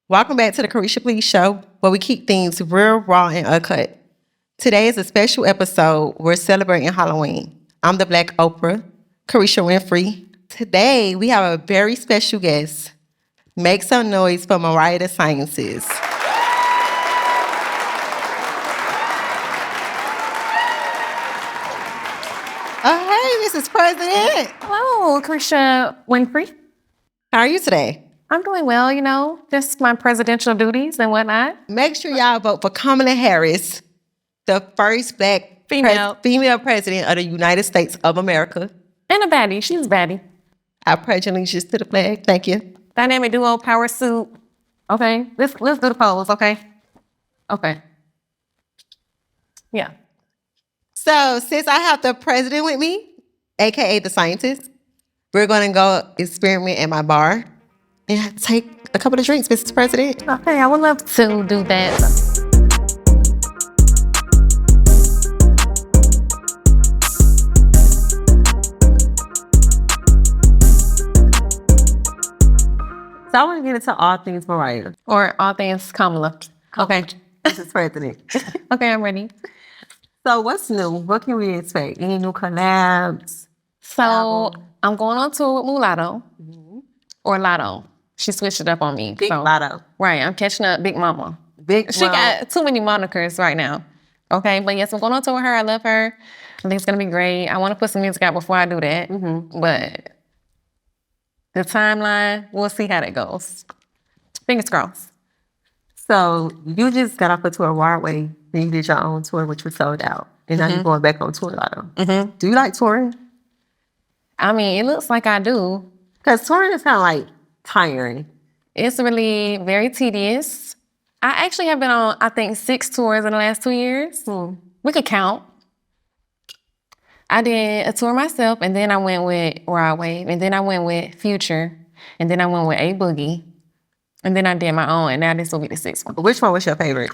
Welcome back to the Caresha Please Show, where we keep things real, raw, and uncut. Today is a special episode. We're celebrating Halloween. I'm the Black Oprah, Caresha Winfrey. Today, we have a very special guest. Make some noise for Mariah the Sciences. Oh, hey, Mrs. President. Hello, Caresha Winfrey. How are you today? I'm doing well, just my presidential duties and whatnot. Make sure y'all vote for Kamala Harris, the first Black Female. female president of the United States of America. And a baddie. She's a baddie. I pledge allegiance to the flag. Thank you. Dynamic duo, power suit. Okay, let's do the pose, okay? Okay. Yeah. So since I have the president with me, aka the scientist, we're gonna go experiment at my bar and take a couple of drinks, Mrs. President. Okay, I would love to do that. So I want to get into all things Mariah. Or all things Kamala. Okay. Mrs. President. Okay, I'm ready. So what's new? What can we expect? Any new collabs? So I'm going on tour with Mulatto. Or Lotto. She switched it up on me. Big Lotto. Right, I'm catching up Big Mama. She Mom. got too many monikers right now. Okay, but yes, I'm going on tour with her. I love her. I think it's going to be great. I want to put some music out before I do that. But the timeline, we'll see how that goes. Fingers crossed. So you just got off a tour Broadway, then you did your own tour, which was sold out. And now you're going back on tour Lotto. Do you like touring? I mean, it looks like I do. Because touring is kind of like tiring. It's really very tedious. I actually have been on, I think, 6 tours in the last 2 years. We could count. I did a tour myself, and then I went with Broadway, and then I went with Future, and then I went with A Boogie, and then I did my own, and now this will be the 6th one. Which one was your favorite?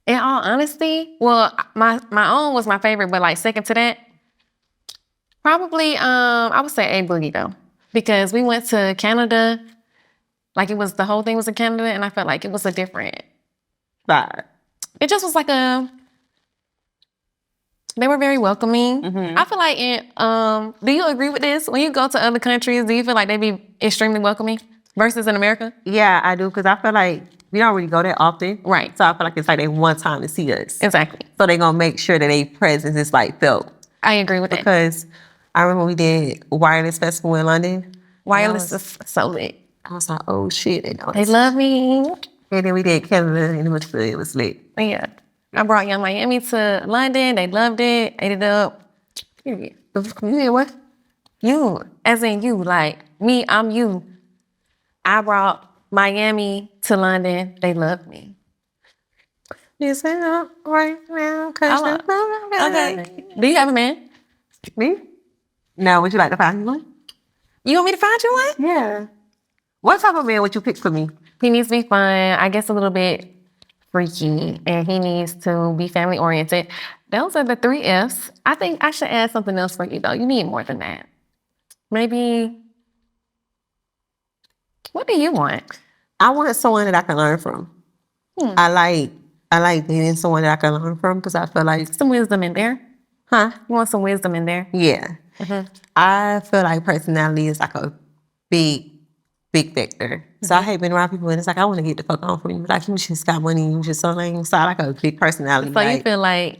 In all honesty, well, my own was my favorite, but like second to that, probably I would say A Boogie though, because we went to Canada, like the whole thing was in Canada, and I felt like it was a different vibe. It just was like they were very welcoming. I feel like do you agree with this? When you go to other countries, do you feel like they be extremely welcoming versus in America? Yeah, I do, because I feel like we don't really go that often. Right. So I feel like it's like they one time to see us. Exactly. So they're going to make sure that their presence is like felt. I agree with that. Because I remember we did Wireless Festival in London. Wireless is so lit. I was like, oh shit, They love me. And then we did Canada, and it was lit. Yeah. I brought Young Miami to London. They loved it. Ate it up. Period. You did what? You. As in you. Like, me, I'm you. I brought Miami to London. They loved me. Yes, right now. Okay. Do you have a man? Me? No, would you like to find me one? You want me to find you one? Yeah. What type of man would you pick for me? He needs to be fun. I guess a little bit freaky. And he needs to be family oriented. Those are the 3 F's. I think I should add something else for you, though. You need more than that. Maybe... What do you want? I want someone that I can learn from. I like dating someone that I can learn from, because I feel like... Some wisdom in there. Huh? You want some wisdom in there? Yeah. I feel like personality is like a big factor. So I hate being around people and it's like, I want to get the fuck on from you. Like, you just got money, you just so lame. So I like a big personality. So you feel like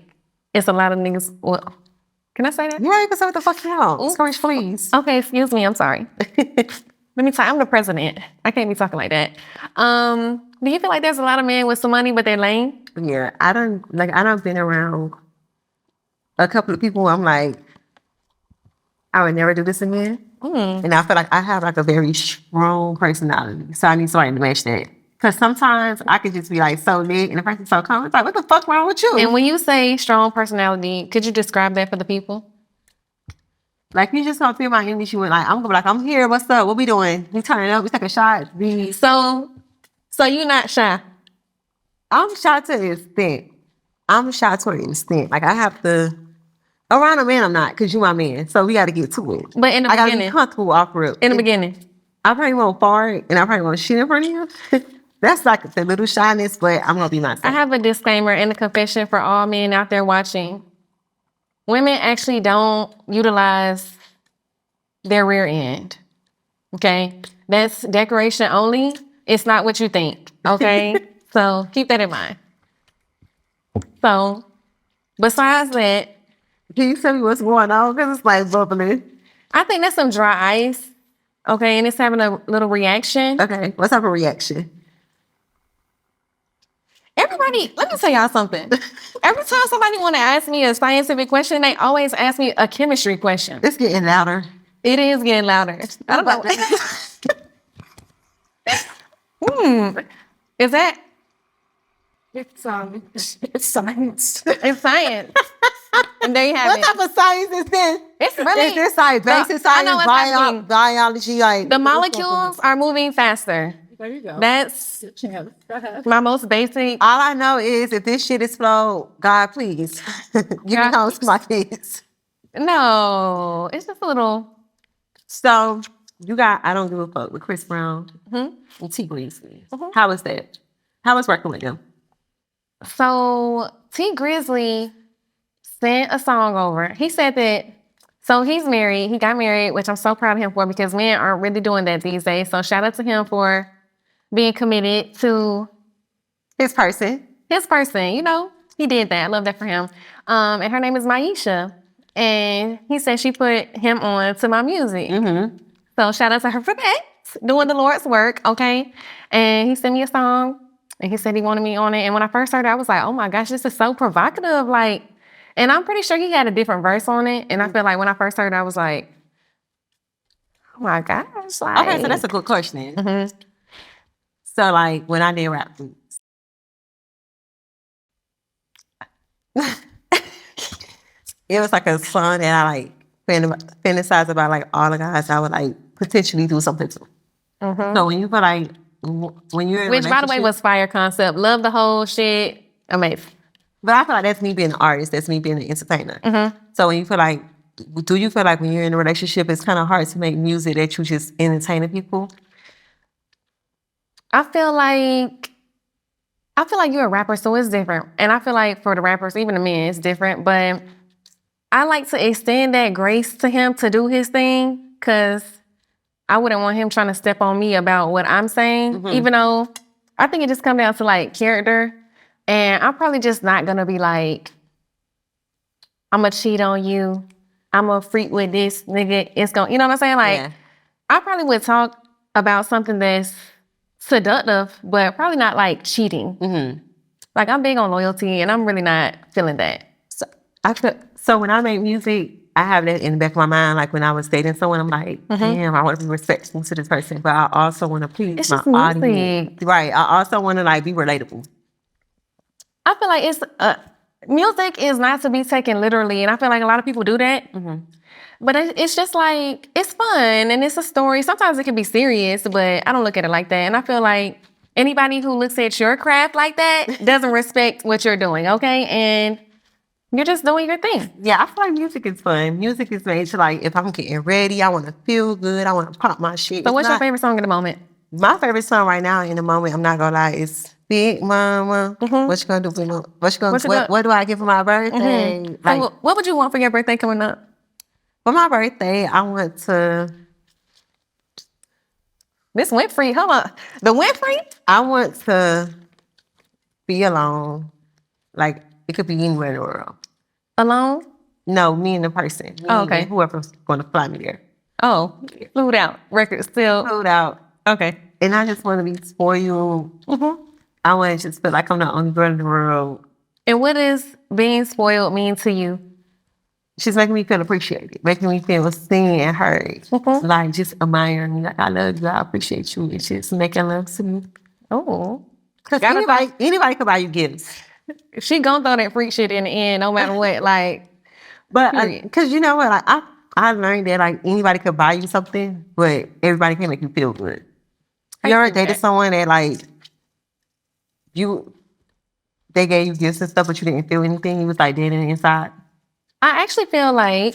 it's a lot of niggas... Well, can I say that? Yeah, you can say what the fuck you want. Courage, please. Okay, excuse me. I'm sorry. Let me tell you, I'm the president. I can't be talking like that. Do you feel like there's a lot of men with some money, but they're lame? Yeah, I don't been around a couple of people where I'm like, I would never do this again. And I feel like I have like a very strong personality. So I need somebody to match that. Because sometimes I could just be like so lit and the person's so calm. It's like, what the fuck wrong with you? And when you say strong personality, could you describe that for the people? Like, you just gonna feel my energy with like, I'm gonna be like, I'm here, what's up? What we doing? We turning up, we take a shot. So you're not shy? I'm shy to an extent. Like, I have to, around a man I'm not, because you my man. So we gotta get to it. But in the I gotta beginning. be comfortable off rip. In the beginning. I probably won't fart and I probably won't shit in front of you. That's like the little shyness, but I'm gonna be myself. I have a disclaimer and a confession for all men out there watching. Women actually don't utilize their rear end. Okay? That's decoration only. It's not what you think. Okay? So keep that in mind. So besides that, Can you tell me what's going on? Because it's like bubbling. I think that's some dry ice. Okay, and it's having a little reaction. Okay, what's up a reaction? Everybody, let me tell y'all something. Every time somebody want to ask me a scientific question, they always ask me a chemistry question. It's getting louder. It is getting louder. I don't know. Is that? It's science. It's science. And there you have What it. type of science is this? It's really. Is this like basic I know science, what's happening. biology? Like The molecules are moving faster. There you go. That's Good chance. Go ahead. my most basic. all I know is if this shit explode, God please give me God, home to my kids. No, it's just a little. So you got I don't give a fuck with Chris Brown and T Grizzly. How was that? How was working with them? So T Grizzly sent a song over. He said that. So he's married. He got married, which I'm so proud of him for because men aren't really doing that these days. So shout out to him for being committed to His person. his person. You know, he did that. I love that for him. And her name is Maisha. And he said she put him on to my music. So shout out to her for that. Doing the Lord's work, okay? And he sent me a song. And he said he wanted me on it. And when I first heard it, I was like, oh my gosh, this is so provocative. Like, and I'm pretty sure he had a different verse on it. And I feel like when I first heard it, I was like, oh my gosh. Like, Okay, so that's a good question. So like when I did rap groups, it was like a song that I like fantasize about like all the guys I would like potentially do something to. So when you feel like when you're in a which, by the way, relationship- was fire concept. Love the whole shit. Amazing. But I feel like that's me being an artist. That's me being an entertainer. So when you feel like, do you feel like when you're in a relationship, it's kind of hard to make music that you just entertaining people? I feel like you're a rapper, so it's different. And I feel like for the rappers, even the men, it's different. But I like to extend that grace to him to do his thing because I wouldn't want him trying to step on me about what I'm saying, even though I think it just comes down to like character. And I'm probably just not gonna be like, I'm gonna cheat on you. I'm gonna freak with this nigga. It's gonna, you know what I'm saying? Like, I probably would talk about something that's seductive, but probably not like cheating. Like, I'm big on loyalty, and I'm really not feeling that. So when I make music, I have that in the back of my mind. Like when I was dating someone, I'm like, damn, I want to be respectful to this person, but I also want to please It's my just music. audience. Right. I also want to like be relatable. I feel like it's music is not to be taken literally, and I feel like a lot of people do that. But it's just like it's fun and it's a story. Sometimes it can be serious, but I don't look at it like that. And I feel like anybody who looks at your craft like that doesn't respect what you're doing. Okay, and you're just doing your thing. Yeah, I feel like music is fun. Music is made to like if I'm getting ready, I want to feel good. I want to pop my shit. So what's your favorite song in the moment? My favorite song right now in the moment, I'm not gonna lie, is Big Mama. What you gonna do for me? What do I get for my birthday? Like, So what would you want for your birthday coming up? for my birthday, I want to. This Winfrey, hold on. The Winfrey? I want to be alone. Like it could be anywhere in the world. Alone? No, me and the person. Me Oh, okay. and whoever's gonna fly me there. Oh, flued out. Record still. Flew out. Okay. And I just want to be spoiled. I want to just feel like I'm the only girl in the world. And what does being spoiled mean to you? She's making me feel appreciated, making me feel seen and heard. Like just admiring me, like I love you, I appreciate you. It's just making love to me. Oh. Because anybody can buy you gifts. She gonna throw that freak shit in the end no matter what. Like, But Period. because you know what, like I learned that like anybody could buy you something, but everybody can make you feel good. You ever dated someone that like they gave you gifts and stuff, but you didn't feel anything? You was like dead in the inside. I actually feel like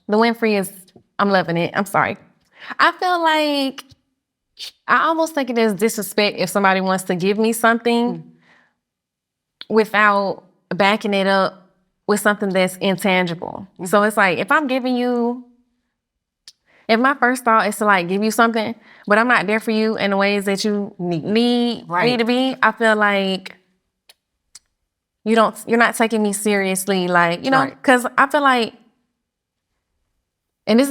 the Winfrey is, I'm loving it. I'm sorry. I feel like I almost think it is disrespect if somebody wants to give me something without backing it up with something that's intangible. So it's like, if I'm giving you, if my first thought is to like give you something, but I'm not there for you in the ways that you need me to be, I feel like you're not taking me seriously, like, you know, because I feel like, and this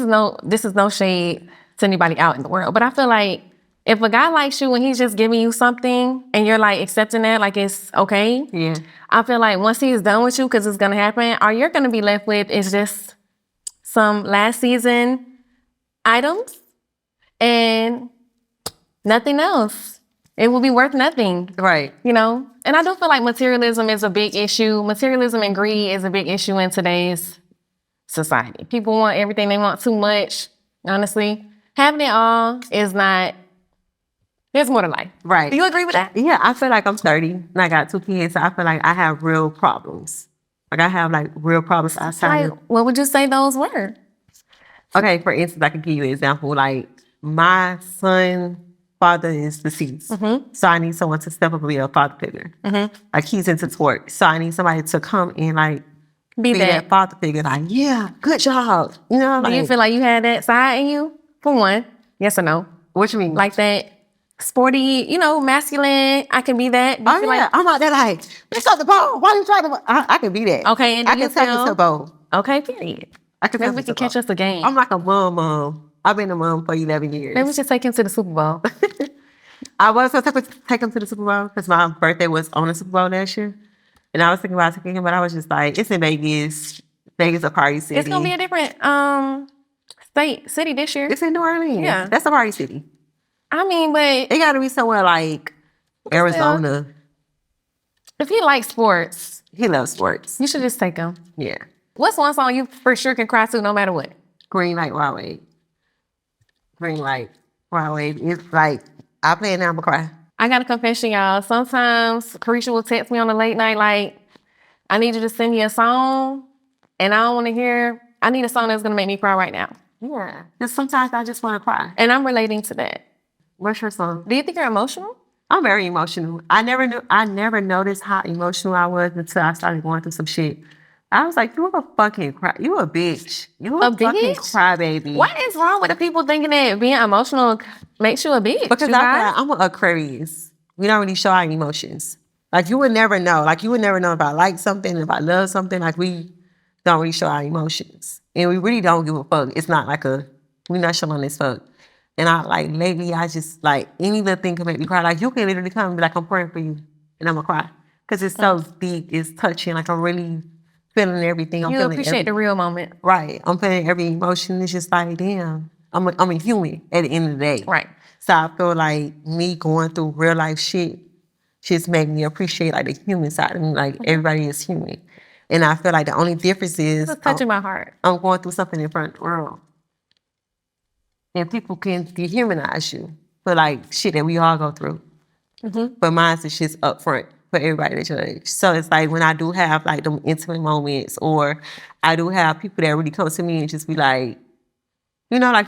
is no shade to anybody out in the world, but I feel like if a guy likes you and he's just giving you something and you're like accepting that, like it's okay. Yeah. I feel like once he's done with you, because it's gonna happen, all you're gonna be left with is just some last season items and nothing else. It will be worth nothing. Right. You know? And I do feel like materialism is a big issue. Materialism and greed is a big issue in today's society. People want everything. They want too much. Honestly, having it all is not, there's more to life. Right. Do you agree with that? Yeah, I feel like I'm 30 and I got 2 kids. So I feel like I have real problems. Like I have like real problems outside Like, what would you say those were? Okay, for instance, I can give you an example. Like my son father is deceased. So I need someone to step up and be a father figure. Like he's into sports. So I need somebody to come and like Be be that. that father figure. Like, yeah, good job. You know, Do like, you feel like you had that side in you? For one, yes or no? what you mean? Like that sporty, you know, masculine. I can be that. Do you oh feel yeah, like, I'm out there like, pick up the ball. Why you trying to? I can be that. Okay, and do I you can take it feel- to the bowl. okay, period. I can Maybe take we it can to catch the us a game. bowl. I'm like a mom. I've been a mom for 11 years. Maybe we should take him to the Super Bowl. I was going to take him to the Super Bowl because my birthday was on the Super Bowl last year. And I was thinking about taking him, but I was just like, it's in Vegas. Vegas a party city. It's gonna be a different city this year. It's in New Orleans. Yeah. That's a party city. I mean, but It got to be somewhere like Arizona. if he likes sports, He loves sports. you should just take him. Yeah. What's one song you for sure can cry to no matter what? Green light, wild wave. Green light, wild wave. It's like, I play it now, I'm going to cry. I got a confession, y'all. Sometimes Caresha will text me on a late night like, I need you to send me a song, and I don't want to hear, I need a song that's going to make me cry right now. Yeah. Because sometimes I just want to cry. And I'm relating to that. What's your song? Do you think you're emotional? I'm very emotional. I never noticed how emotional I was until I started going through some shit. I was like, you a fucking you a bitch. You a fucking bitch? crybaby. What is wrong with the people thinking that being emotional makes you a bitch? Because you guys? I'm an Aquarius. We don't really show our emotions. Like you would never know. Like you would never know if I like something, if I love something. Like we don't really show our emotions. And we really don't give a fuck. It's not like we not showing this fuck. And I like lately I just like any little thing can make me cry. Like you can literally come and be like, I'm praying for you. And I'm gonna cry. Because it's so deep, it's touching. Like I'm really feeling everything. I'm You feeling appreciate the real moment. Right. I'm feeling every emotion. It's just like, damn. I'm a human at the end of the day. Right. So I feel like me going through real life shit just made me appreciate like the human side of me. Like everybody is human. And I feel like the only difference is It's touching my heart. I'm going through something in front of the world. And people can dehumanize you for like shit that we all go through. But mine's is just up front for everybody to judge. So it's like when I do have like them intimate moments, or I do have people that really come to me and just be like, you know, like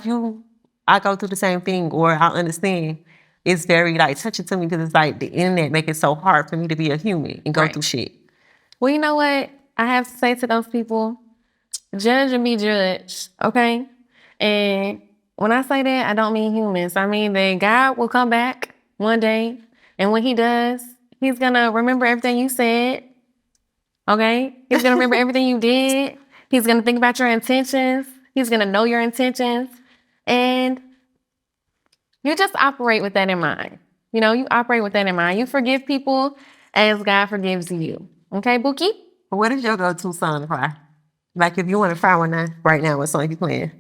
I go through the same thing, or I understand. It's very like touching to me because it's like the internet make it so hard for me to be a human and go Right. through shit. Well, you know what? I have to say to those people, judge and be judged, okay? And when I say that, I don't mean humans. I mean that God will come back one day, and when he does, he's gonna remember everything you said, okay? He's gonna remember everything you did. He's gonna think about your intentions. He's gonna know your intentions. And you just operate with that in mind. You know, you operate with that in mind. You forgive people as God forgives you. Okay, Bookie? But what is your go-to song to cry? Like if you want to cry right now, what song you playing?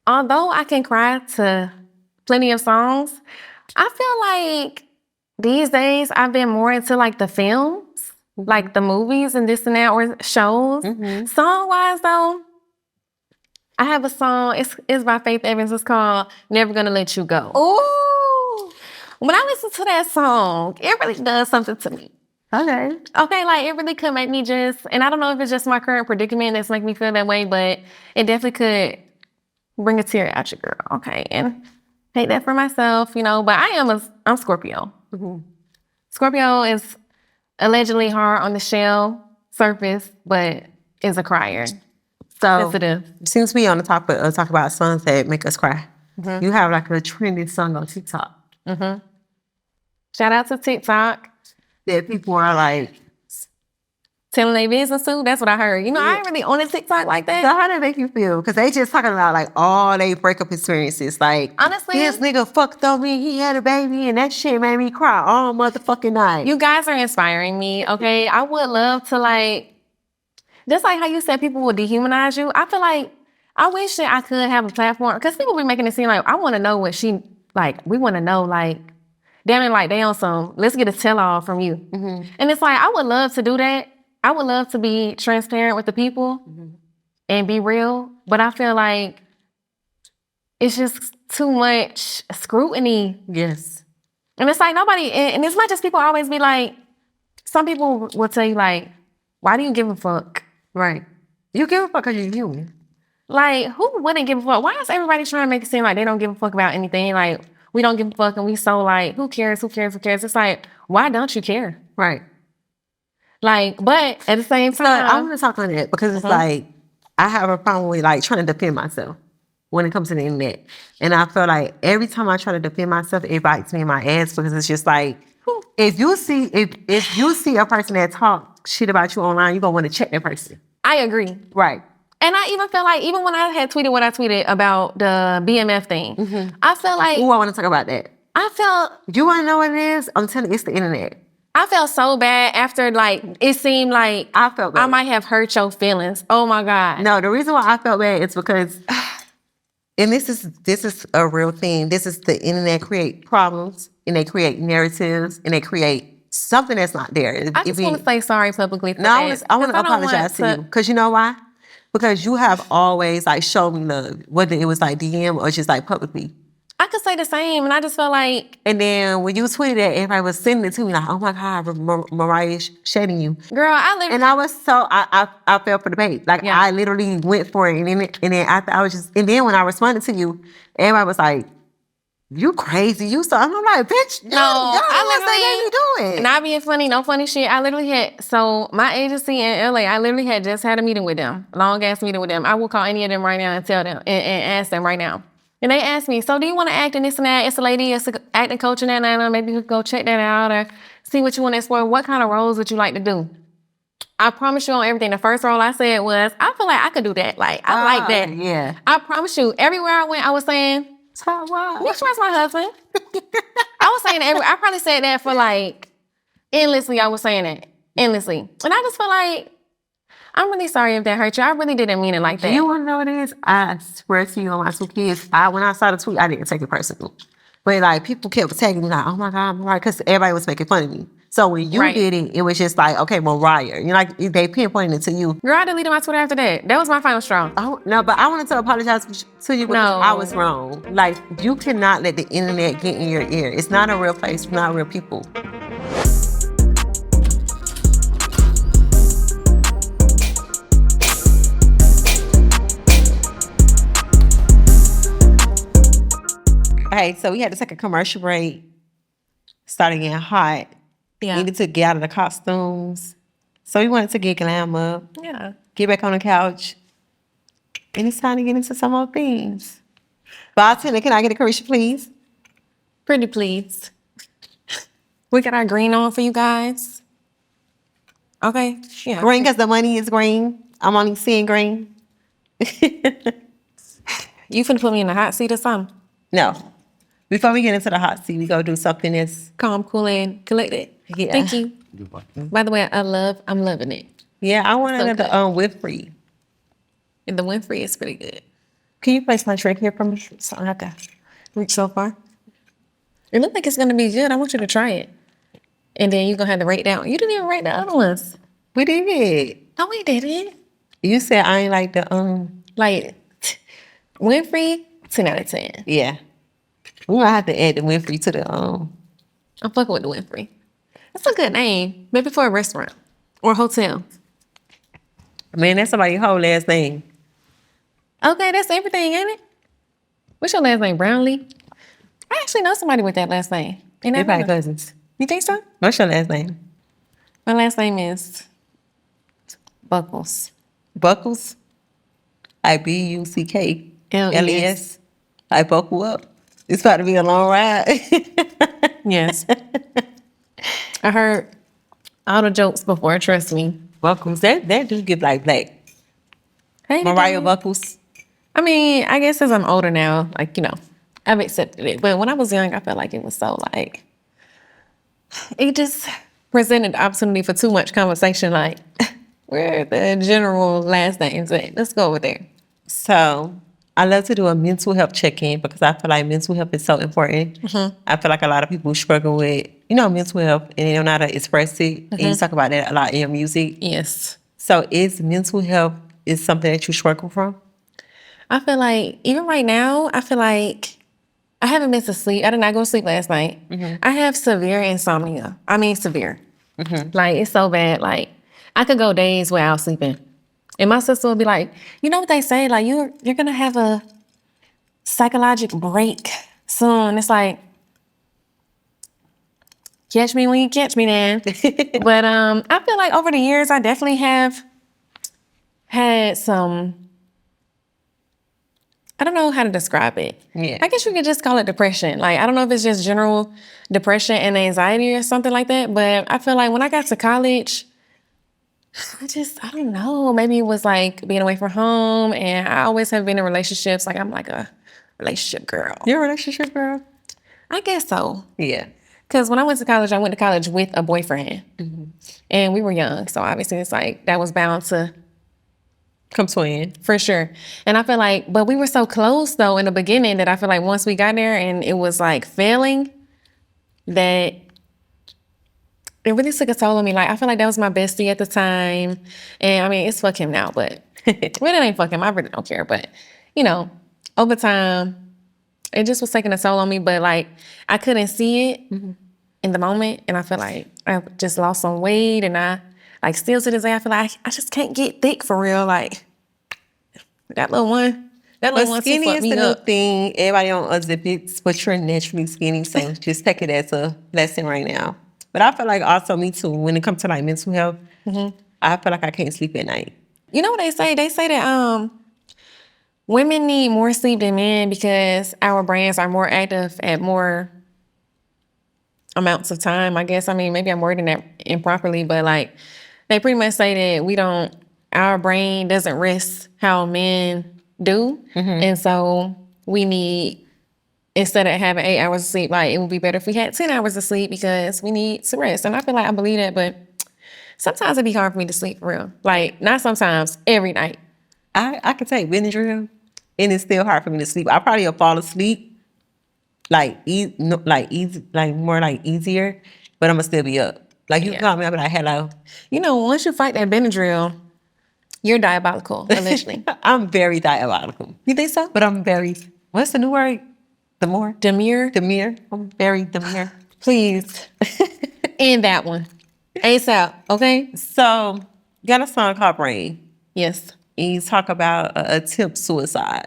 Although I can cry to plenty of songs, I feel like these days I've been more into like the films, like the movies and this and that, or shows. Song-wise though, I have a song, it's by Faith Evans, it's called Never Gonna Let You Go. Ooh. When I listen to that song, it really does something to me. Okay. Okay, like it really could make me just, and I don't know if it's just my current predicament that's making me feel that way, but it definitely could bring a tear out your girl. Okay, and hate that for myself, you know. But I'm Scorpio. Scorpio is allegedly hard on the shell surface, but is a crier. So Sensitive. since we on the topic of talk about songs that make us cry, you have like a trending song on TikTok Shout out to TikTok. that people are like, Telling their business too. That's what I heard. You know, I ain't really on a TikTok like so that. how did it make you feel? Because they just talking about like all they breakup experiences. Like, Honestly, this nigga fucked on me, he had a baby, and that shit made me cry all motherfucking night. you guys are inspiring me. Okay, I would love to like, just like how you said people will dehumanize you. I feel like I wish that I could have a platform because people be making it seem like I want to know what she like. We want to know like, damn it, like they on some. Let's get a tell all from you. And it's like I would love to do that. I would love to be transparent with the people and be real, but I feel like it's just too much scrutiny. Yes. And it's like nobody, and as much as people always be like, some people will tell you like, why do you give a fuck? Right. You give a fuck because you're human. Like, who wouldn't give a fuck? Why is everybody trying to make it seem like they don't give a fuck about anything? Like, we don't give a fuck and we so like, who cares, who cares, who cares? It's like, why don't you care? Right. Like, but at the same So I time, want to talk on that because it's like, I have a problem with like trying to defend myself when it comes to the internet. And I feel like every time I try to defend myself, it bites me in my ass because it's just like, if you see a person that talk shit about you online, you're going to want to check that person. I agree. Right. And I even feel like, even when I had tweeted what I tweeted about the BMF thing, I felt like, Ooh, I want to talk about that. I felt You want to know what it is? I'm telling you, it's the internet. I felt so bad after, like, it seemed like I felt bad. I might have hurt your feelings. Oh my God. No, the reason why I felt bad is because, and this is a real thing. This is the internet create problems, and they create narratives, and they create something that's not there. I just want to say sorry publicly for No, that. I want to 'Cause don't apologize to want you. Because you know why? Because you have always like shown me love, whether it was like DM or just like publicly. I could say the same, and I just felt like, And then when you tweeted that, everybody was sending it to me like, "Oh my God, Mariah shading you." girl, I literally, And I was so I fell for the bait. Like Yeah. I literally went for it, and then after I was just, and then when I responded to you, everybody was like, "You crazy? You so?" I'm like, "Bitch, no, I literally doing." not being funny, no funny shit. I literally had, so my agency in LA, I literally had just had a meeting with them, long ass meeting with them. I will call any of them right now and tell them and ask them right now. And they asked me, so do you want to act in this and that? It's a lady, it's an acting coach and that, maybe you could go check that out or see what you want to explore. What kind of roles would you like to do? I promise you on everything. The first role I said was, I feel like I could do that. Like, I like that. Yeah. I promise you, everywhere I went, I was saying, So what? which one's my husband? I was saying I probably said that for like, endlessly, I was saying it. Endlessly. And I just feel like, I'm really sorry if that hurt you. I really didn't mean it like that. You want to know what it is? I swear to you on my two kids, when I saw the tweet, I didn't take it personal. But like people kept tagging me like, "Oh my God, Mariah," because everybody was making fun of me. So when you Right. did it, it was just like, okay, Mariah. You know, like they pinpointed it to you. Girl, I deleted my Twitter after that. That was my final straw. No, but I wanted to apologize to you because No. I was wrong. Like, you cannot let the internet get in your ear. It's not a real place. It's not real people. Okay, so we had to take a commercial break. Started getting hot. Yeah. Needed to get out of the costumes. So we wanted to get glam up, Yeah. get back on the couch. And it's time to get into some more things. Bartender, can I get a Caresha, please? Pretty please. We got our green on for you guys. Okay. Yeah. Green, because the money is green. I'm only seeing green. You finna put me in the hot seat or something? No. Before we get into the hot seat, we go do something that's, Calm, cool, and collected. Yeah. Thank you. By the way, I'm loving it. yeah, I want So another good. Winfrey. And the Winfrey is pretty good. Can you place my drink here for me? So I have to reach so far. It looks like it's gonna be good. I want you to try it. And then you're gonna have to rate down. You didn't even rate the other ones. We did. No, we didn't. You said I ain't like the, Like, Winfrey, 10 out of 10. yeah. We're going to have to add the Winfrey to the, I'm fucking with the Winfrey. That's a good name. Maybe for a restaurant or a hotel. man, that's somebody's whole last name. Okay, that's everything, ain't it? What's your last name? Brownlee? I actually know somebody with that last name. In Everybody Atlanta. cousins. You think so? What's your last name? My last name is Buckles. Buckles? Buckles. I buckle up. It's about to be a long ride. Yes. I heard all the jokes before, trust me. Buckles. That do give like black. Hey, Mariah Dad. Buckles. I mean, I guess as I'm older now, like, I've accepted it. But when I was young, I felt like it was so like, it just presented the opportunity for too much conversation. Like, where are the general last names at? Let's go over there. So I love to do a mental health check-in because I feel like mental health is so important. I feel like a lot of people struggle with, mental health and they don't know how to express it. And you talk about that a lot in your music. Yes. So is mental health is something that you struggle from? I feel like, even right now, I feel like I haven't been to sleep. I did not go to sleep last night. I have severe insomnia. I mean, severe. Like, it's so bad. Like, I could go days without sleeping. And my sister would be like, you know what they say? Like, you're going to have a psychological break soon. It's like, catch me when you catch me, then. But I feel like over the years, I definitely have had some, I don't know how to describe it. Yeah. I guess you could just call it depression. Like, I don't know if it's just general depression and anxiety or something like that. But I feel like when I got to college, I don't know. Maybe it was like being away from home. And I always have been in relationships. Like, I'm like a relationship girl. You're a relationship girl? I guess so. Yeah. Because when I went to college with a boyfriend. And we were young. So obviously it's like that was bound to Come twin. for sure. And I feel like, but we were so close though in the beginning that I feel like once we got there and it was like failing, that it really took a toll on me. Like, I feel like that was my bestie at the time. And I mean, it's fuck him now, but well, it ain't fuck him. I really don't care. But, over time, it just was taking a toll on me. But like, I couldn't see it in the moment. And I feel like I just lost some weight. And I, like, still to this day, I feel like I just can't get thick for real. Like, that little one. That little one Skinny fucked is me the new up. thing. Everybody on Ozempic, but you're naturally skinny, so just take it as a lesson right now. But I feel like also me too, when it comes to like mental health, I feel like I can't sleep at night. You know what they say? They say that women need more sleep than men because our brains are more active at more amounts of time, I guess. I mean, maybe I'm wording that improperly, but like they pretty much say that our brain doesn't rest how men do. And so we need, instead of having 8 hours of sleep, like it would be better if we had 10 hours of sleep because we need to rest. And I feel like I believe that, but sometimes it'd be hard for me to sleep for real. Like, not sometimes, every night. I can take Benadryl, and it's still hard for me to sleep. I probably will fall asleep, easy, more like easier, but I'm gonna still be up. Like you call me, I'll be like, hello. Once you fight that Benadryl, you're diabolical, allegedly. I'm very diabolical. You think so? But I'm very, what's the new word? Demure? Demure. I'm very demure. Please. End that one. ASAP, okay? So, got a song called Rain. Yes. And you talk about attempt suicide.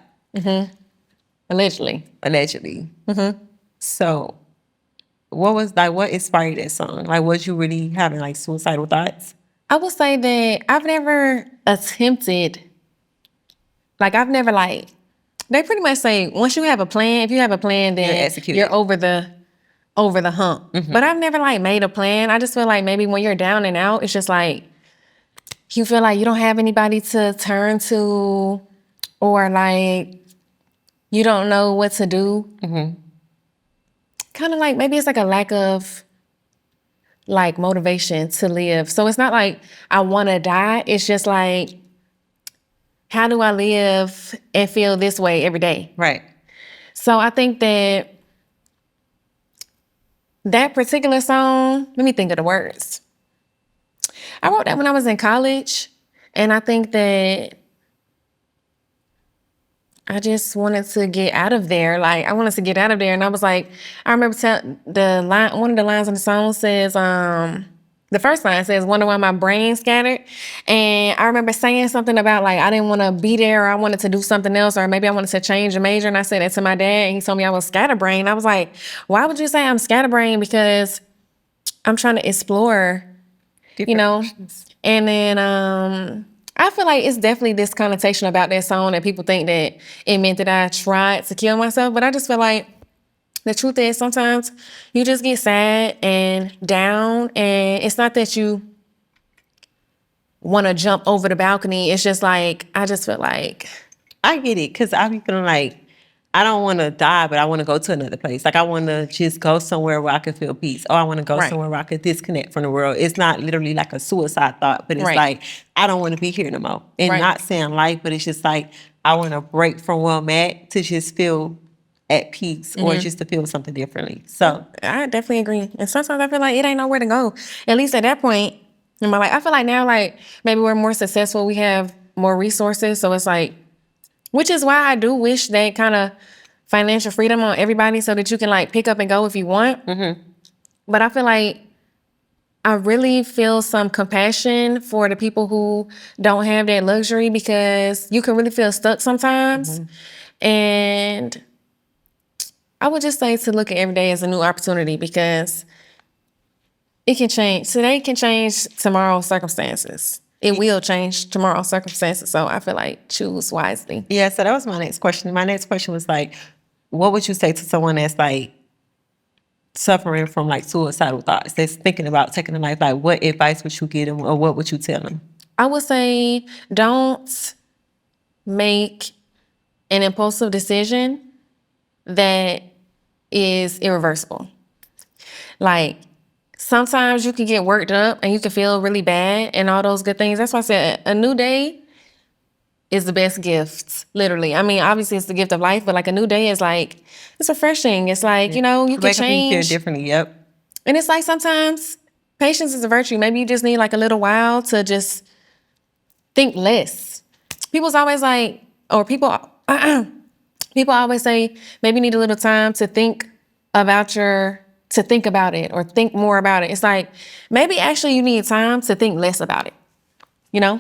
Allegedly. So, what inspired that song? Like, was you really having like suicidal thoughts? I would say that I've never attempted, they pretty much say once you have a plan, if you have a plan, then you're over the hump. But I've never made a plan. I just feel like maybe when you're down and out, it's just like you feel like you don't have anybody to turn to, or like you don't know what to do. Kind of like maybe it's like a lack of like motivation to live. So it's not like I want to die. It's just like, how do I live and feel this way every day? Right. So I think that particular song, let me think of the words. I wrote that when I was in college, and I think that I just wanted to get out of there. Like, I wanted to get out of there, and I was like, I remember one of the lines on the song says, The first line says, wonder why my brain scattered. And I remember saying something about like, I didn't want to be there, or I wanted to do something else, or maybe I wanted to change a major. And I said that to my dad, and he told me I was scatterbrain. I was like, why would you say I'm scatterbrain? Because I'm trying to explore, you know? And then I feel like it's definitely this connotation about that song that people think that it meant that I tried to kill myself. But I just feel like the truth is sometimes you just get sad and down, and it's not that you want to jump over the balcony. It's just like, I just feel like. I get it, because I be feeling like I don't want to die, but I want to go to another place. Like I want to just go somewhere where I can feel peace. Or I want to go somewhere where I can disconnect from the world. It's not literally like a suicide thought, but it's like, I don't want to be here no more. And not saying life, but it's just like, I want to break from where I'm at to just feel at peace, or just to feel something differently. So I definitely agree. And sometimes I feel like it ain't nowhere to go. At least at that point in my life. I feel like now, like, maybe we're more successful. We have more resources. So it's like, which is why I do wish that kind of financial freedom on everybody, so that you can like pick up and go if you want. But I feel like I really feel some compassion for the people who don't have that luxury, because you can really feel stuck sometimes. And I would just say to look at every day as a new opportunity, because it can change. Today can change tomorrow's circumstances. It will change tomorrow's circumstances. So I feel like choose wisely. yeah, so that was my next question. My next question was like, what would you say to someone that's like suffering from like suicidal thoughts, that's thinking about taking a life? Like, what advice would you give them, or what would you tell them? I would say don't make an impulsive decision that is irreversible. Like, sometimes you can get worked up and you can feel really bad and all those good things. That's why I said a new day is the best gift, literally. I mean, obviously it's the gift of life, but like a new day is like, it's refreshing. It's like, you know, you can change. You feel differently, yep. And it's like sometimes patience is a virtue. Maybe you just need like a little while to just think less. People's always like, or people always say, maybe you need a little time to think about it or think more about it. It's like, maybe actually you need time to think less about it, you know?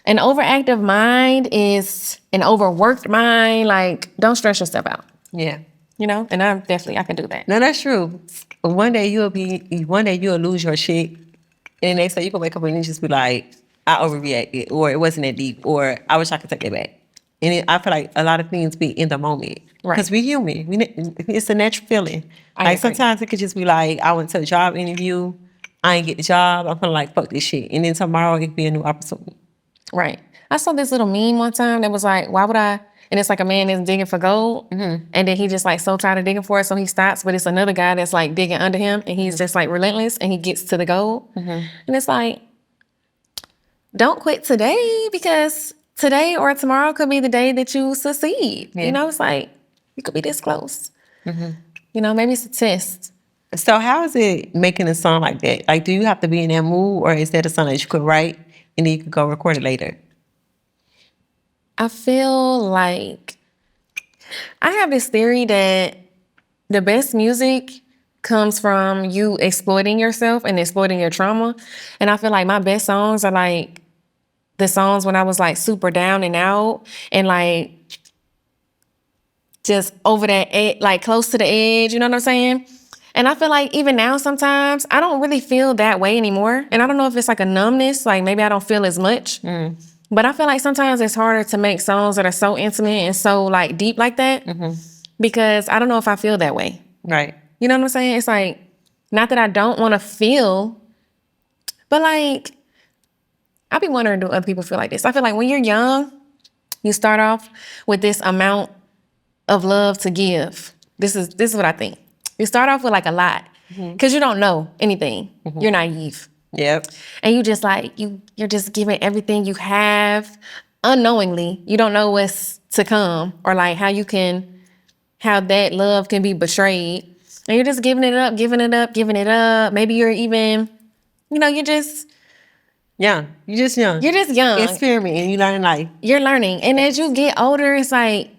An overactive mind is an overworked mind. Like, don't stress yourself out. Yeah. You know? And I can do that. No, that's true. One day you'll lose your shit, and the next day you can wake up and you just be like, I overreacted, or it wasn't that deep, or I wish I could take that back. And I feel like a lot of things be in the moment. Because we're human. It's a natural feeling. Like sometimes it could just be like, I went to a job interview, I ain't get the job, I'm feeling like, fuck this shit. And then tomorrow it could be a new opportunity. Right. I saw this little meme one time that was like, why would I? And it's like a man is digging for gold. And then he just like so tired of digging for it, so he stops. But it's another guy that's like digging under him, and he's just like relentless, and he gets to the gold. And it's like, don't quit today, because today or tomorrow could be the day that you succeed. You know, it's like, you could be this close. You know, maybe it's a test. So how is it making a song like that? Like, do you have to be in that mood, or is that a song that you could write and then you could go record it later? I feel like I have this theory that the best music comes from you exploiting yourself and exploiting your trauma. And I feel like my best songs are like the songs when I was like super down and out and like just over that edge, like close to the edge, you know what I'm saying? And I feel like even now sometimes I don't really feel that way anymore. And I don't know if it's like a numbness, like maybe I don't feel as much. But I feel like sometimes it's harder to make songs that are so intimate and so like deep like that because I don't know if I feel that way. Right. You know what I'm saying? It's like, not that I don't want to feel, but like, I be wondering, do other people feel like this? I feel like when you're young, you start off with this amount of love to give. This is what I think. You start off with like a lot because you don't know anything. You're naive. Yep. And you just like, you're just giving everything you have unknowingly. You don't know what's to come or like how that love can be betrayed. And you're just giving it up, giving it up, giving it up. Maybe you're even, you're just young. You're just young. You're just young. Experiment and you learn life. You're learning. And as you get older, it's like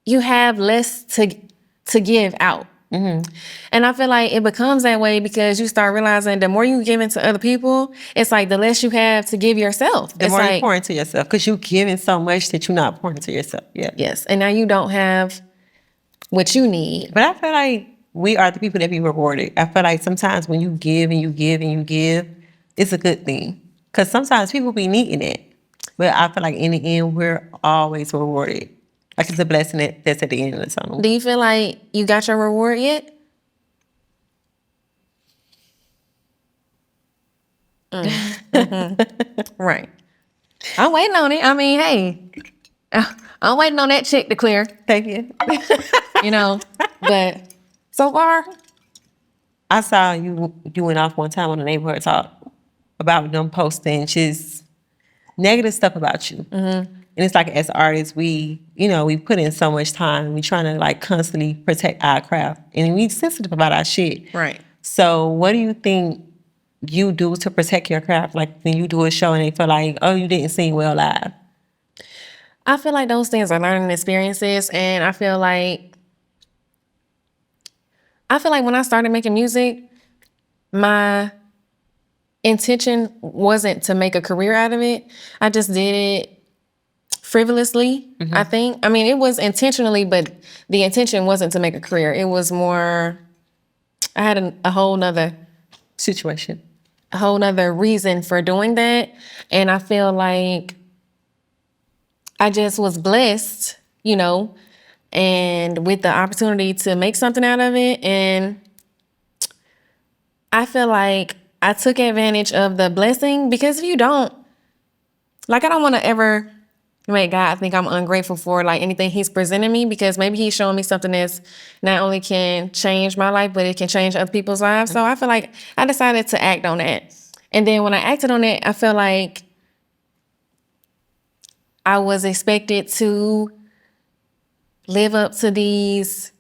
you have less to give out. And I feel like it becomes that way because you start realizing the more you give into other people, it's like the less you have to give yourself. The it's more like, you pour into yourself, because you're giving so much that you're not pouring into yourself. Yeah. yes. And now you don't have what you need. But I feel like we are the people that be rewarded. I feel like sometimes when you give and you give and you give, it's a good thing. Because sometimes people be needing it. But I feel like in the end, we're always rewarded. Like it's a blessing that's at the end of the tunnel. Do you feel like you got your reward yet? Right. I'm waiting on it. I mean, hey, I'm waiting on that check to clear, Thank you. you know. But so far, I saw you went off one time on the neighborhood talk about them posting just negative stuff about you. And it's like as artists, we put in so much time. We trying to like constantly protect our craft, and we sensitive about our shit. right. So what do you think you do to protect your craft? Like when you do a show and they feel like, oh, you didn't sing well live. I feel like those things are learning experiences, and I feel like when I started making music, my intention wasn't to make a career out of it. I just did it frivolously, I think. I mean, it was intentionally, but the intention wasn't to make a career. It was more, I had a whole nother Situation. reason for doing that. And I feel like I just was blessed, and with the opportunity to make something out of it. And I feel like I took advantage of the blessing, because if you don't, like, I don't want to ever make God think I'm ungrateful for like anything he's presenting me, because maybe he's showing me something that's not only can change my life, but it can change other people's lives. So I feel like I decided to act on that. And then when I acted on it, I feel like I was expected to live up to these,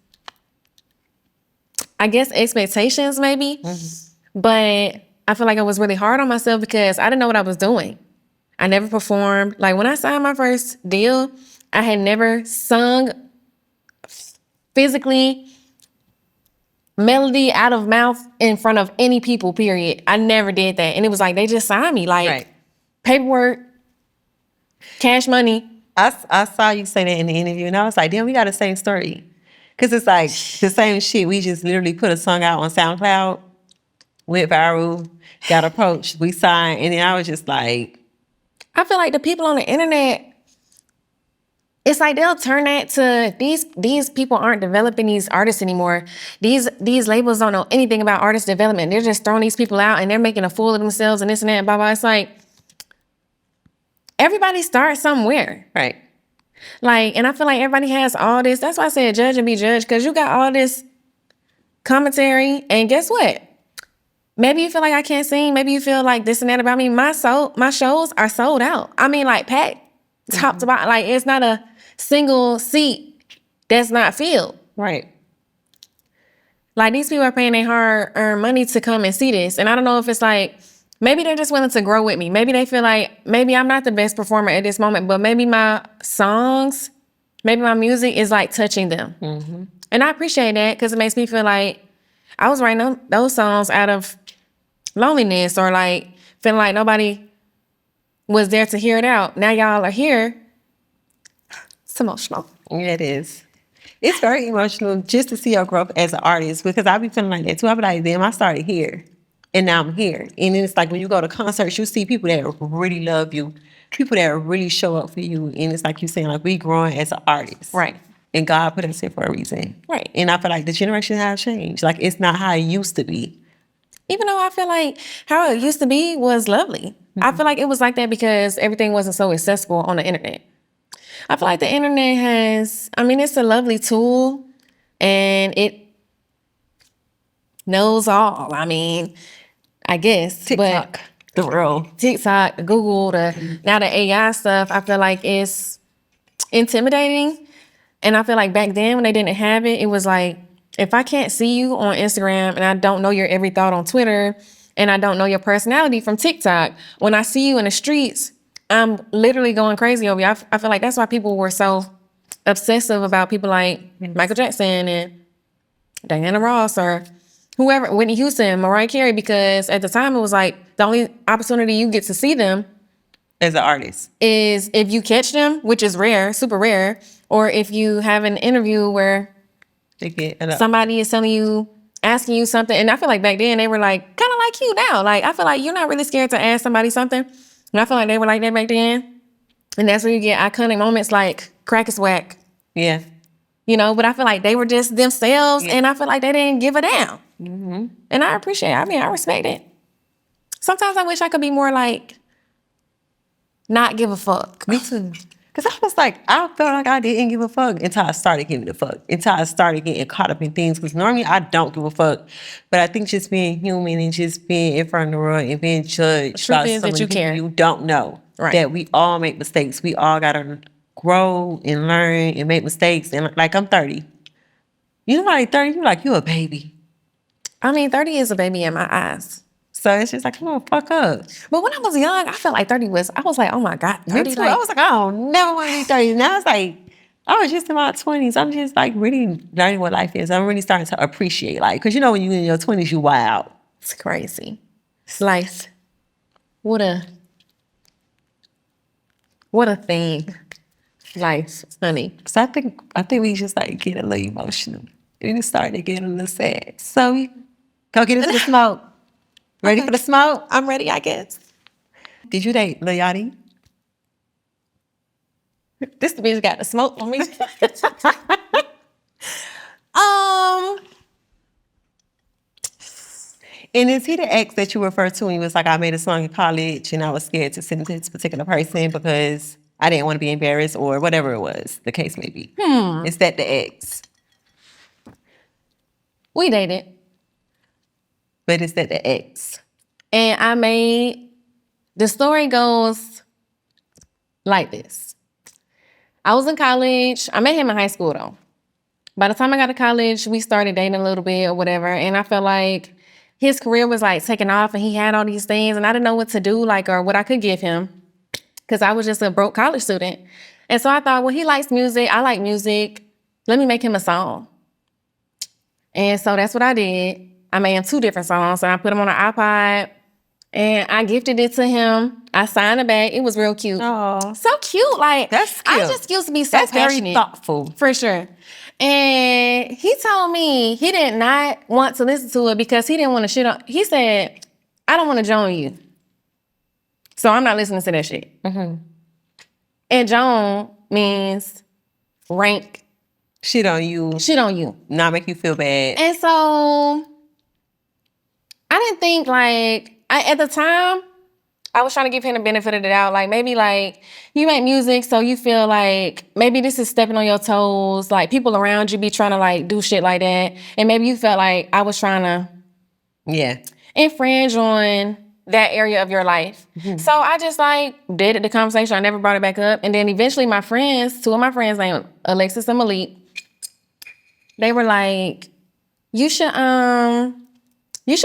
I guess, expectations maybe. But I feel like I was really hard on myself because I didn't know what I was doing. I never performed. Like when I signed my first deal, I had never sung physically, melody out of mouth in front of any people, period. I never did that. And it was like, they just signed me. Like Right. paperwork, cash money. I saw you say that in the interview, and I was like, damn, we got the same story. Because it's like the same shit. We just literally put a song out on SoundCloud, went viral, got approached, we signed, and then I was just like, I feel like the people on the internet, it's like they'll turn that to these people aren't developing these artists anymore. These labels don't know anything about artist development. They're just throwing these people out and they're making a fool of themselves and this and that and blah, blah. It's like, everybody starts somewhere. right. Like, and I feel like everybody has all this. That's why I said judge and be judged, because you got all this commentary, and guess what? Maybe you feel like I can't sing. Maybe you feel like this and that about me. My shows are sold out. I mean, like packed top to bottom. Like it's not a single seat that's not filled. Right. Like these people are paying their hard-earned money to come and see this. And I don't know if it's like, maybe they're just willing to grow with me. Maybe they feel like, maybe I'm not the best performer at this moment, but maybe my songs, maybe my music is like touching them. And I appreciate that, because it makes me feel like I was writing those songs out of loneliness, or like feeling like nobody was there to hear it out. Now y'all are here. It's emotional. Yeah, it is. It's very emotional just to see your growth as an artist, because I be feeling like that too. I be like, damn, I started here and now I'm here. And then it's like when you go to concerts, you see people that really love you, people that really show up for you. And it's like you saying, like, we growing as an artist. Right. And God put us here for a reason. Right. And I feel like the generation has changed. Like, it's not how it used to be. Even though I feel like how it used to be was lovely. I feel like it was like that because everything wasn't so accessible on the internet. I feel like the internet it's a lovely tool, and it knows all. I mean, I guess. TikTok, the world. TikTok, Google, now the AI stuff, I feel like it's intimidating. And I feel like back then when they didn't have it, it was like, if I can't see you on Instagram and I don't know your every thought on Twitter and I don't know your personality from TikTok, when I see you in the streets, I'm literally going crazy over you. I feel like that's why people were so obsessive about people like Michael Jackson and Diana Ross or whoever, Whitney Houston, Mariah Carey, because at the time it was like the only opportunity you get to see them As an artist. is if you catch them, which is rare, super rare, or if you have an interview where They get somebody is telling you, asking you something. And I feel like back then they were like, kind of like you now. Like, I feel like you're not really scared to ask somebody something. And I feel like they were like that back then. And that's where you get iconic moments like Crack is Whack. Yeah. You know, but I feel like they were just themselves, Yeah. and I feel like they didn't give a damn. Mm-hmm. And I appreciate it. I mean, I respect it. Sometimes I wish I could be more like, not give a fuck. Me too. Because I was like, I felt like I didn't give a fuck until I started giving a fuck. Until I started getting caught up in things. Because normally I don't give a fuck. But I think just being human and just being in front of the world and being judged by is that someone you care. you don't know. Right. That we all make mistakes. We all got to grow and learn and make mistakes. And like, I'm 30. You know, like 30, you're like, you a baby. I mean, 30 is a baby in my eyes. So it's just like, come on, fuck up. But when I was young, I felt like 30 was, I was like, oh my God, 30. Me too. I was like, I don't never want to be 30. Now it's like, I was just in my 20s. I'm just like really learning what life is. I'm really starting to appreciate life. Because you know, when you're in your 20s, you wild. It's crazy. It's life. What a thing. Life, honey. So I think we just like get a little emotional. We just started getting a little sad. So we go get into the smoke. Ready for the smoke? I'm ready, I guess. Did you date Lil Yachty? This bitch got the smoke on me. And is he the ex that you referred to when you was like, I made a song in college and I was scared to send it to this particular person because I didn't want to be embarrassed or whatever it was, the case may be. Is that the ex? We dated. But is that the ex? And the story goes like this. I was in college. I met him in high school though. By the time I got to college, we started dating a little bit or whatever. And I felt like his career was like taking off and he had all these things and I didn't know what to do, like, or what I could give him because I was just a broke college student. And so I thought, well, he likes music. I like music. Let me make him a song. And so that's what I did. I made him 2 different songs and I put them on an iPod and I gifted it to him. I signed it back. It was real cute. Oh, So cute. Like, that's cute. I just used to be so That's passionate. very thoughtful. For sure. And he told me he did not want to listen to it because he didn't want to shit on. He said, I don't want to join you. So I'm not listening to that shit. Mm-hmm. And join means rank Shit on you, shit on you. not make you feel bad. And so I didn't think at the time, I was trying to give him the benefit of the doubt. Like maybe like you make music, so you feel like maybe this is stepping on your toes. Like people around you be trying to like do shit like that. And maybe you felt like I was trying to infringe on that area of your life. Mm-hmm. So I just like deaded the conversation. I never brought it back up. And then eventually my friends, 2 of my friends named Alexis and Malik, they were like, you should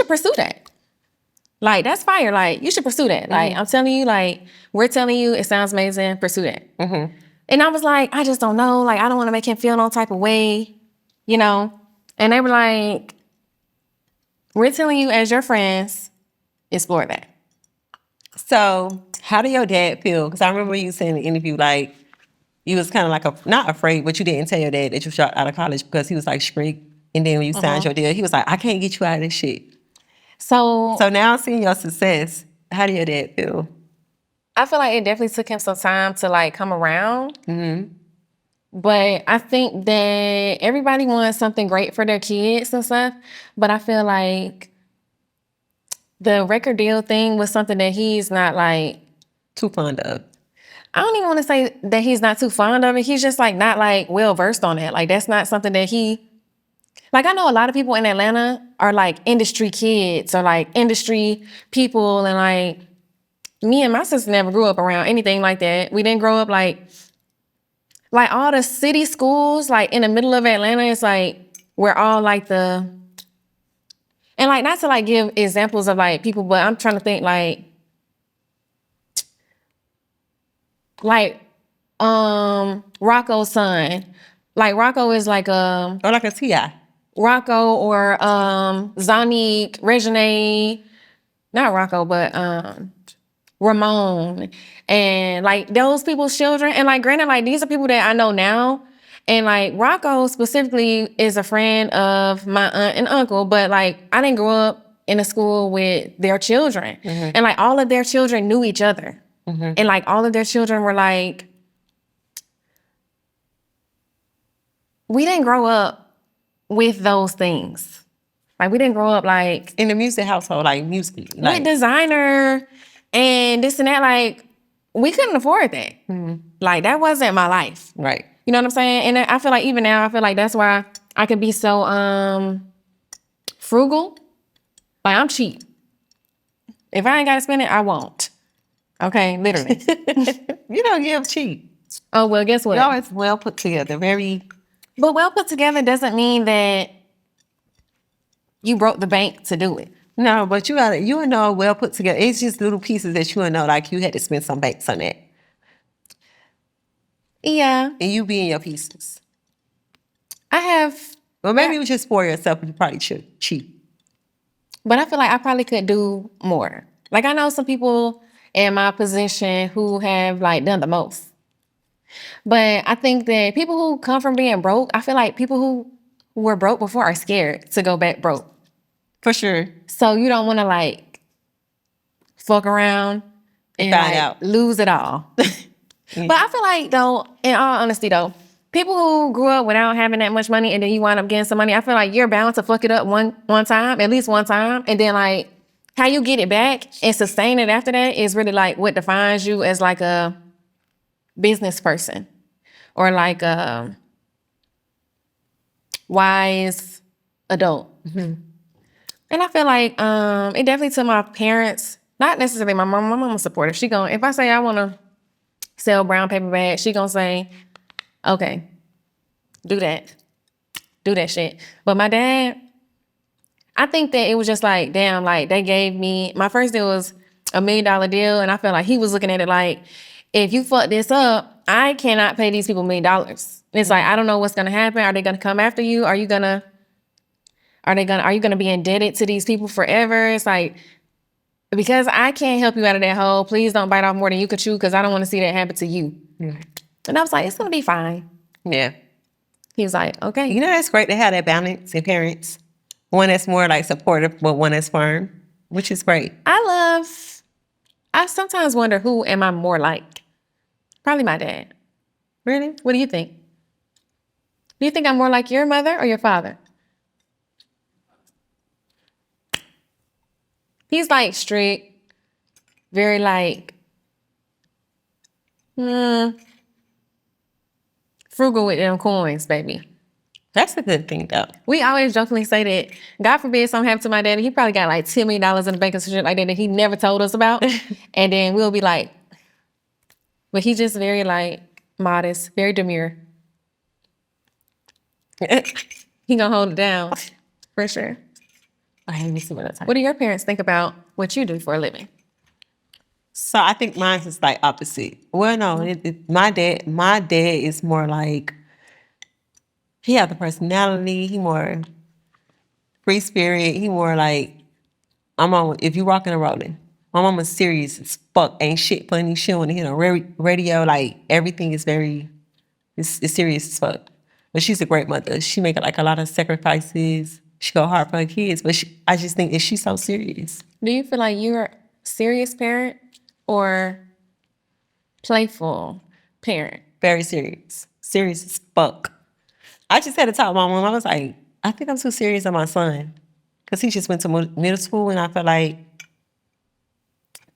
pursue that. Like, that's fire. Like, you should pursue that. Mm-hmm. Like, I'm telling you, like, we're telling you, it sounds amazing. Pursue that. Mm-hmm. And I was like, I just don't know. Like, I don't want to make him feel no type of way, you know? And they were like, we're telling you as your friends, explore that. So how did your dad feel? Because I remember you saying in the interview, like, you was kind of like, not afraid, but you didn't tell your dad that you shot out of college because he was like strict. And then when you signed your deal, he was like, I can't get you out of this shit. So now seeing your success, how do your dad feel? I feel like it definitely took him some time to like come around. Mm-hmm. But I think that everybody wants something great for their kids and stuff. But I feel like the record deal thing was something that he's not like too fond of. I don't even want to say that he's not too fond of it. He's just like not like well versed on it. Like that's not something that he. Like, I know a lot of people in Atlanta are, like, industry kids or, like, industry people. And, like, me and my sister never grew up around anything like that. We didn't grow up, like all the city schools, like, in the middle of Atlanta, it's, like, we're all, like, and, like, not to, like, give examples of, like, people, but I'm trying to think, like Rocco's son. Like, Rocco is, like, or like a T.I. Rocco or Zonique, Regine, not Rocco, but Ramon, and like those people's children. And like, granted, like these are people that I know now. And like Rocco specifically is a friend of my aunt and uncle, but like I didn't grow up in a school with their children. And like all of their children knew each other. And like all of their children were like, we didn't grow up with those things. Like we didn't grow up like In the music household, like music. with designer and this and that. Like we couldn't afford that. Like that wasn't my life. Right. You know what I'm saying? And I feel like even now, I feel like that's why I can be so frugal. Like I'm cheap. If I ain't gotta spend it, I won't. Okay, literally. You don't give cheap. Oh well, guess what? You're always well put together. Very. But well put together doesn't mean that you broke the bank to do it. No, but you know well put together. It's just little pieces that you know, like you had to spend some banks on that. Yeah, And you be in your pieces. I have, Well, maybe it was just for yourself, but you probably should cheap. but I feel like I probably could do more. Like I know some people in my position who have like done the most. But I think that people who come from being broke, I feel like people who were broke before are scared to go back broke. For sure. So you don't want to like fuck around and Find like, out. lose it all. But I feel like though, in all honesty though, people who grew up without having that much money and then you wind up getting some money, I feel like you're bound to fuck it up one time, at least one time. And then like how you get it back and sustain it after that is really like what defines you as like a business person or like a wise adult. And I feel like it definitely took my parents, not necessarily my mom. My mom was supportive. She gonna, if I say I want to sell brown paper bags, she gonna say, okay, do that shit. But my dad, I think that it was just like, damn, like they gave me, my first deal was $1 million deal. And I felt like he was looking at it like, if you fuck this up, I cannot pay these people $1 million. It's like, I don't know what's gonna happen. Are they gonna come after you? Are you gonna be indebted to these people forever? It's like, because I can't help you out of that hole, please don't bite off more than you could chew because I don't want to see that happen to you. And I was like, it's gonna be fine. Yeah. He was like, okay. You know, that's great to have that balance in parents. One that's more like supportive, but one that's firm, which is great. I sometimes wonder who am I more like? Probably my dad. Really? What do you think? Do you think I'm more like your mother or your father? He's like strict, very like, frugal with them coins, baby. That's a good thing, though. We always jokingly say that, God forbid something happened to my daddy, he probably got like $10 million in the bank or some shit like that he never told us about. And then we'll be like, but he's just very like modest, very demure. He gonna hold it down, for sure. Okay, let me see what that's What do your parents think about what you do for a living? So I think mine is like opposite. Well, no, my dad is more like, he has the personality. He more free spirit. He more like, if you rocking and rolling. My mama's serious as fuck. Ain't shit funny. She don't want to hear on radio. Like everything is it's serious as fuck. But she's a great mother. She make like a lot of sacrifices. She go hard for her kids. But I just think that she's so serious. Do you feel like you're a serious parent or playful parent? Very serious. Serious as fuck. I just had to talk to my mom. I was like, I think I'm too serious on my son. Because he just went to middle school, and I feel like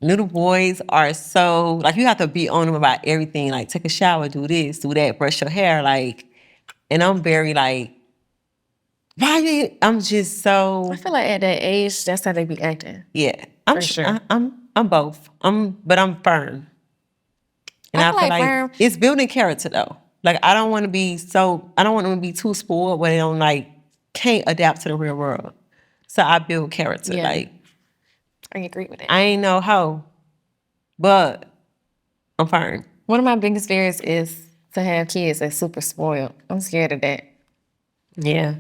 little boys are so, like, you have to be on them about everything. Like, take a shower, do this, do that, brush your hair. Like, and I'm very like, I'm just so. I feel like at that age, that's how they be acting. Yeah. I'm sure. I'm both. But I'm firm. And I feel like firm. it's building character though. Like I don't want to be too spoiled where they don't like can't adapt to the real world. So I build character. Yeah. Like I agree with that. I ain't no hoe, but I'm firm. One of my biggest fears is to have kids that's super spoiled. I'm scared of that. Yeah.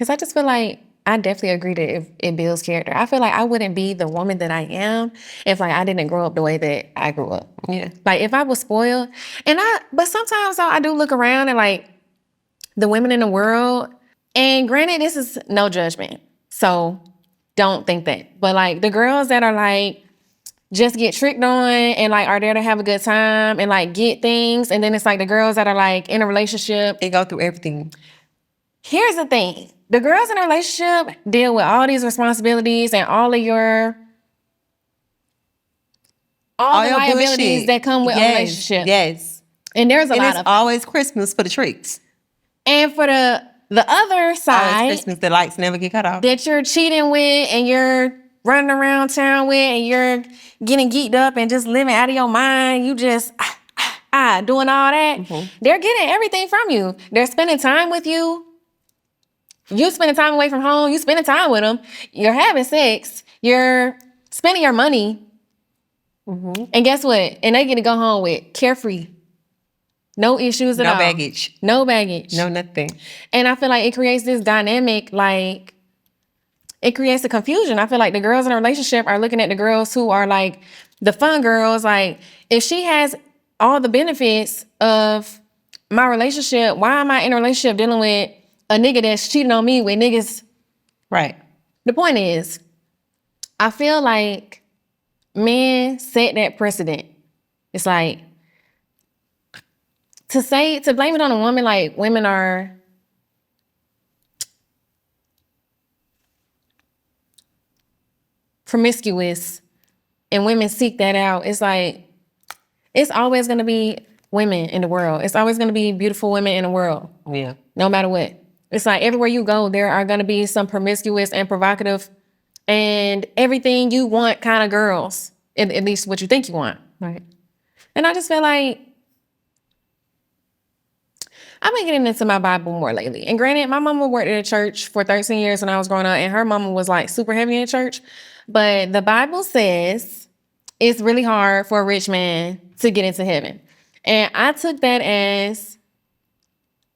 Because I just feel like I definitely agree that it builds character. I feel like I wouldn't be the woman that I am if like I didn't grow up the way that I grew up. Yeah. Like if I was spoiled, but sometimes though, I do look around and like the women in the world, and granted, this is no judgment, so don't think that. But like the girls that are like just get tricked on and like are there to have a good time and like get things, and then it's like the girls that are like in a relationship. They go through everything. Here's the thing. The girls in a relationship deal with all these responsibilities and all the liabilities bullshit that come with a relationship. Yes. And there's a lot it's of always Christmas for the tricks. And for the other Always side Christmas, the lights never get cut off. that you're cheating with and you're running around town with and you're getting geeked up and just living out of your mind, you just doing all that. Mm-hmm. They're getting everything from you. They're spending time with you. You spending time away from home. You spending time with them. You're having sex. You're spending your money. Mm-hmm. And guess what? And they get to go home with carefree. No issues at all. No baggage. No baggage. No nothing. And I feel like it creates this dynamic, like, it creates a confusion. I feel like the girls in a relationship are looking at the girls who are like the fun girls. Like, if she has all the benefits of my relationship, why am I in a relationship dealing with a nigga that's cheating on me with niggas? Right. The point is, I feel like men set that precedent. It's like, to blame it on a woman, like women are promiscuous and women seek that out. It's like, it's always going to be women in the world. It's always going to be beautiful women in the world. Yeah. No matter what. It's like everywhere you go, there are going to be some promiscuous and provocative and everything you want kind of girls, at least what you think you want. Right. And I just feel like I've been getting into my Bible more lately. And granted, my mama worked at a church for 13 years when I was growing up, and her mama was like super heavy in church. But the Bible says it's really hard for a rich man to get into heaven. And I took that as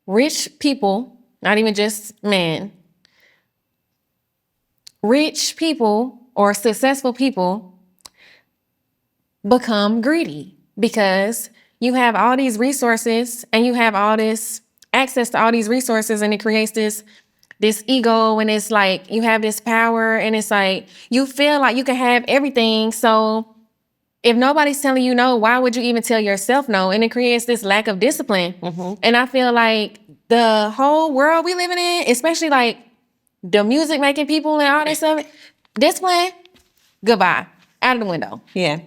rich people, not even just men, rich people or successful people become greedy because you have all these resources and you have all this access to all these resources, and it creates this ego, and it's like you have this power, and it's like you feel like you can have everything. So if nobody's telling you no, why would you even tell yourself no? And it creates this lack of discipline. Mm-hmm. And I feel like the whole world we living in, especially like the music making people and all that stuff, discipline, goodbye, out of the window. Yeah.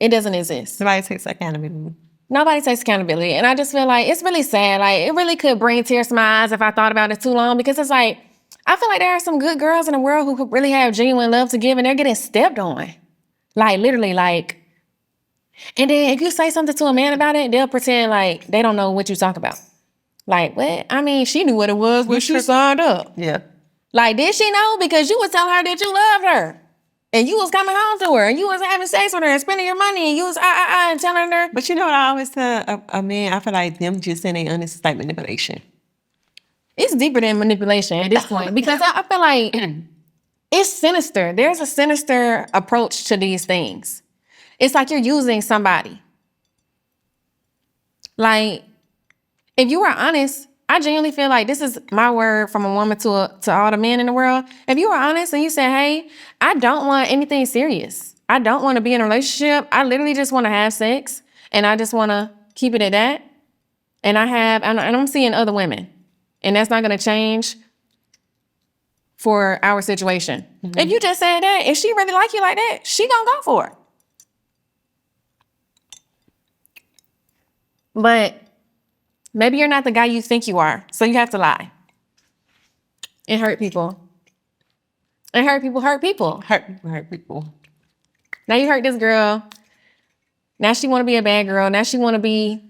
It doesn't exist. Somebody takes accountability. Nobody takes accountability. And I just feel like it's really sad. Like, it really could bring tears to my eyes if I thought about it too long, because it's like, I feel like there are some good girls in the world who could really have genuine love to give, and they're getting stepped on. Like, literally, like, and then if you say something to a man about it, they'll pretend like they don't know what you talk about. Like, what? I mean, she knew what it was when she signed up. Yeah. Like, did she know? Because you was telling her that you loved her. And you was coming home to her, and you was having sex with her and spending your money, and you was and telling her. But you know what I always tell a man? I feel like them just saying they honest is like manipulation. It's deeper than manipulation at this point, because I feel like it's sinister. There's a sinister approach to these things. It's like you're using somebody. Like, if you were honest, I genuinely feel like this is my word from a woman to all the men in the world. If you were honest and you said, hey, I don't want anything serious. I don't want to be in a relationship. I literally just want to have sex, and I just want to keep it at that. And I'm seeing other women, and that's not going to change for our situation. Mm-hmm. If you just said that, if she really like you like that, she gonna go for it. But maybe you're not the guy you think you are, so you have to lie and hurt people. And hurt people hurt people. Hurt people. Now you hurt this girl. Now she want to be a bad girl. Now she want to be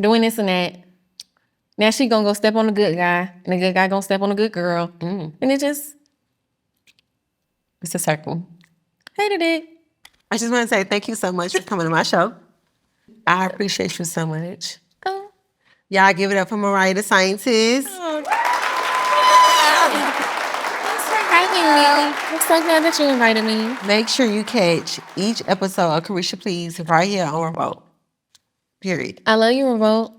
doing this and that. Now she gonna go step on the good guy, and the good guy gonna step on the good girl. And it's a circle. Hated it. I just want to say thank you so much for coming to my show. I appreciate you so much. Y'all give it up for Mariah the Scientist. Oh. Thanks for having me. I'm so glad that you invited me. Make sure you catch each episode of Caresha Please right here on Revolt. Period. I love you, Revolt.